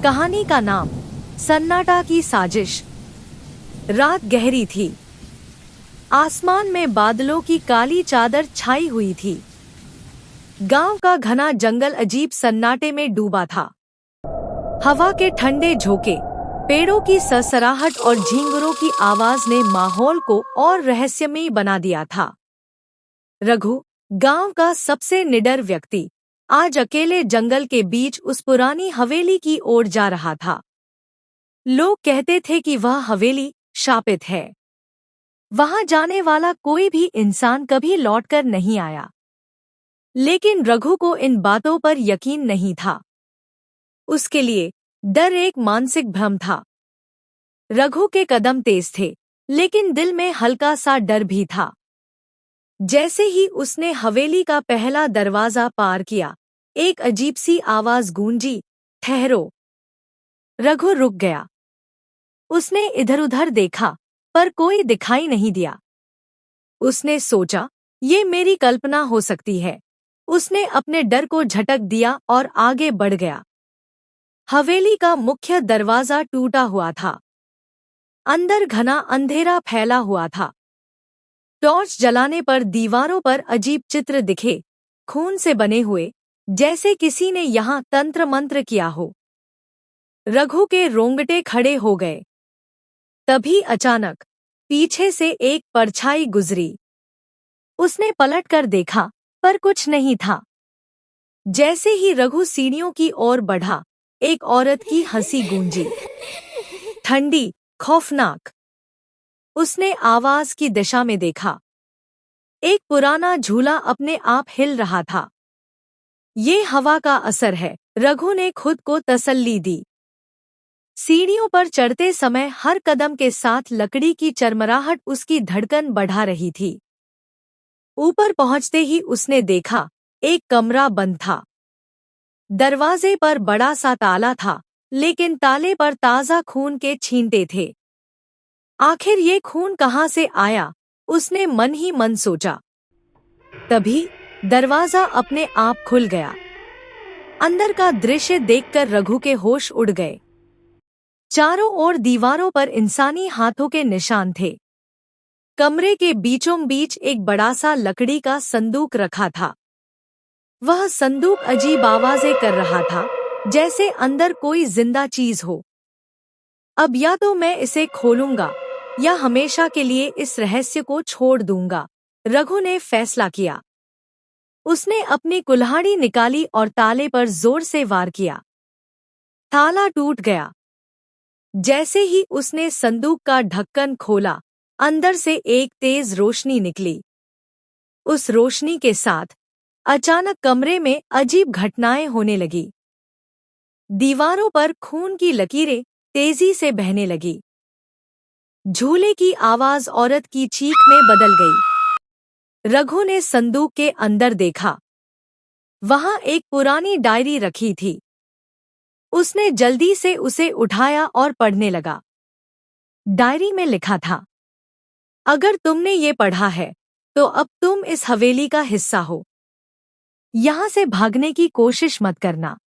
कहानी का नाम सन्नाटा की साजिश। रात गहरी थी। आसमान में बादलों की काली चादर छाई हुई थी। गांव का घना जंगल अजीब सन्नाटे में डूबा था। हवा के ठंडे झोंके, पेड़ों की सरसराहट और झींगुरों की आवाज ने माहौल को और रहस्यमयी बना दिया था। रघु, गांव का सबसे निडर व्यक्ति, आज अकेले जंगल के बीच उस पुरानी हवेली की ओर जा रहा था। लोग कहते थे कि वह हवेली शापित है। वहां जाने वाला कोई भी इंसान कभी लौटकर नहीं आया। लेकिन रघु को इन बातों पर यकीन नहीं था। उसके लिए डर एक मानसिक भ्रम था। रघु के कदम तेज थे, लेकिन दिल में हल्का सा डर भी था। जैसे ही उसने हवेली का पहला दरवाजा पार किया, एक अजीब सी आवाज गूंजी, ठहरो। रघु रुक गया। उसने इधर-उधर देखा, पर कोई दिखाई नहीं दिया। उसने सोचा, ये मेरी कल्पना हो सकती है। उसने अपने डर को झटक दिया और आगे बढ़ गया। हवेली का मुख्य दरवाजा टूटा हुआ था। अंदर घना अंधेरा फैला हुआ था। टॉर्च जलाने पर दीवारों पर अजीब चित्र दिखे, खून से बने हुए, जैसे किसी ने यहाँ तंत्र मंत्र किया हो। रघु के रोंगटे खड़े हो गए। तभी अचानक पीछे से एक परछाई गुजरी। उसने पलटकर देखा, पर कुछ नहीं था। जैसे ही रघु सीढ़ियों की ओर बढ़ा, एक औरत की हंसी गूंजी, ठंडी, खौफनाक। उसने आवाज की दिशा में देखा। एक पुराना झूला अपने आप हिल रहा था। ये हवा का असर है, रघु ने खुद को तसल्ली दी। सीढ़ियों पर चढ़ते समय हर कदम के साथ लकड़ी की चरमराहट उसकी धड़कन बढ़ा रही थी। ऊपर पहुंचते ही उसने देखा, एक कमरा बंद था। दरवाजे पर बड़ा सा ताला था, लेकिन ताले पर ताजा खून के छींटे थे। आखिर ये खून कहाँ से आया, उसने मन ही मन सोचा। तभी दरवाजा अपने आप खुल गया। अंदर का दृश्य देखकर रघु के होश उड़ गए। चारों ओर दीवारों पर इंसानी हाथों के निशान थे। कमरे के बीचों बीच एक बड़ा सा लकड़ी का संदूक रखा था। वह संदूक अजीब आवाजें कर रहा था, जैसे अंदर कोई जिंदा चीज हो। अब या तो मैं इसे खोलूंगा, या हमेशा के लिए इस रहस्य को छोड़ दूंगा, रघु ने फैसला किया। उसने अपनी कुल्हाड़ी निकाली और ताले पर जोर से वार किया। ताला टूट गया। जैसे ही उसने संदूक का ढक्कन खोला, अंदर से एक तेज रोशनी निकली। उस रोशनी के साथ अचानक कमरे में अजीब घटनाएं होने लगी। दीवारों पर खून की लकीरें तेजी से बहने लगी। झूले की आवाज औरत की चीख में बदल गई। रघु ने संदूक के अंदर देखा। वहां एक पुरानी डायरी रखी थी। उसने जल्दी से उसे उठाया और पढ़ने लगा। डायरी में लिखा था, अगर तुमने ये पढ़ा है, तो अब तुम इस हवेली का हिस्सा हो। यहां से भागने की कोशिश मत करना।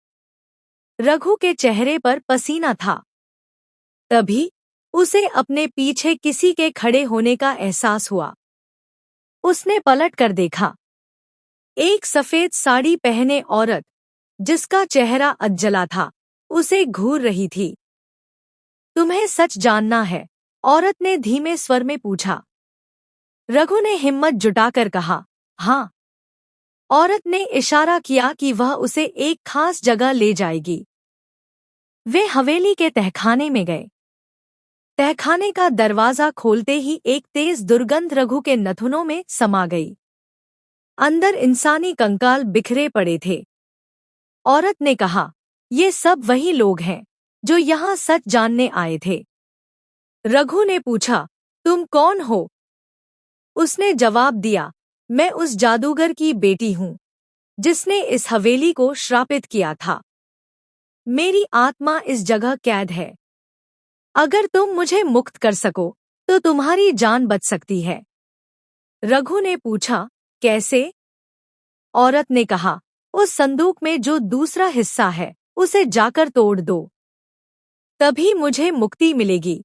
रघु के चेहरे पर पसीना था। तभी उसे अपने पीछे किसी के खड़े होने का एहसास हुआ। उसने पलट कर देखा। एक सफेद साड़ी पहने औरत, जिसका चेहरा अधजला था, उसे घूर रही थी। तुम्हें सच जानना है? औरत ने धीमे स्वर में पूछा। रघु ने हिम्मत जुटाकर कहा, हाँ। औरत ने इशारा किया कि वह उसे एक खास जगह ले जाएगी। वे हवेली के तहखाने में गए। तहखाने का दरवाजा खोलते ही एक तेज दुर्गंध रघु के नथुनों में समा गई। अंदर इंसानी कंकाल बिखरे पड़े थे। औरत ने कहा, ये सब वही लोग हैं जो यहाँ सच जानने आए थे। रघु ने पूछा, तुम कौन हो? उसने जवाब दिया, मैं उस जादूगर की बेटी हूँ, जिसने इस हवेली को श्रापित किया था। मेरी आत्मा इस जगह कैद है। अगर तुम मुझे मुक्त कर सको, तो तुम्हारी जान बच सकती है। रघु ने पूछा, कैसे? औरत ने कहा, उस संदूक में जो दूसरा हिस्सा है, उसे जाकर तोड़ दो। तभी मुझे मुक्ति मिलेगी।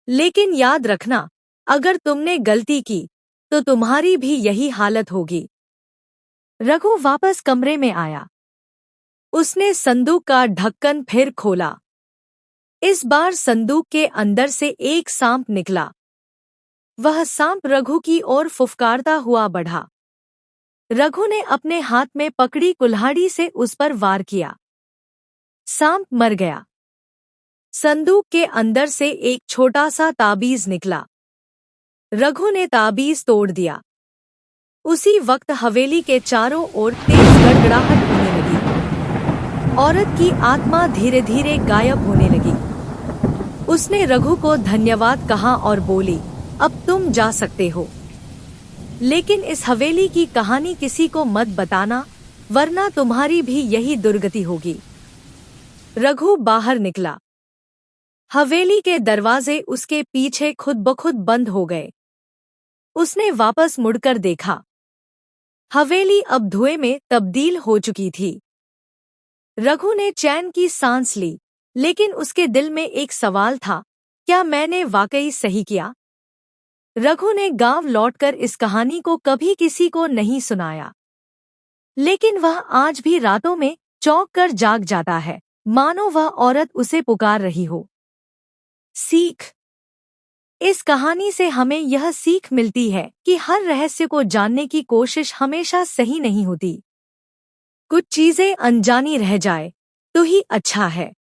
लेकिन याद रखना, अगर तुमने गलती की तो तुम्हारी भी यही हालत होगी। रघु वापस कमरे में आया। उसने संदूक का ढक्कन फिर खोला। इस बार संदूक के अंदर से एक सांप निकला। वह सांप रघु की ओर फुफकारता हुआ बढ़ा। रघु ने अपने हाथ में पकड़ी कुल्हाड़ी से उस पर वार किया। सांप मर गया। संदूक के अंदर से एक छोटा सा ताबीज निकला। रघु ने ताबीज तोड़ दिया। उसी वक्त हवेली के चारों ओर तेज गड़गड़ाहट होने लगी। औरत की आत्मा धीरे धीरे गायब होने लगी। उसने रघु को धन्यवाद कहा और बोली, अब तुम जा सकते हो। लेकिन इस हवेली की कहानी किसी को मत बताना, वरना तुम्हारी भी यही दुर्गति होगी। रघु बाहर निकला। हवेली के दरवाजे उसके पीछे खुद ब खुद बंद हो गए। उसने वापस मुड़कर देखा। हवेली अब धुएं में तब्दील हो चुकी थी। रघु ने चैन की सांस ली, लेकिन उसके दिल में एक सवाल था, क्या मैंने वाकई सही किया? रघु ने गांव लौटकर इस कहानी को कभी किसी को नहीं सुनाया, लेकिन वह आज भी रातों में चौंक कर जाग जाता है, मानो वह औरत उसे पुकार रही हो। सीख। इस कहानी से हमें यह सीख मिलती है कि हर रहस्य को जानने की कोशिश हमेशा सही नहीं होती। कुछ चीजें अनजानी रह जाए तो ही अच्छा है।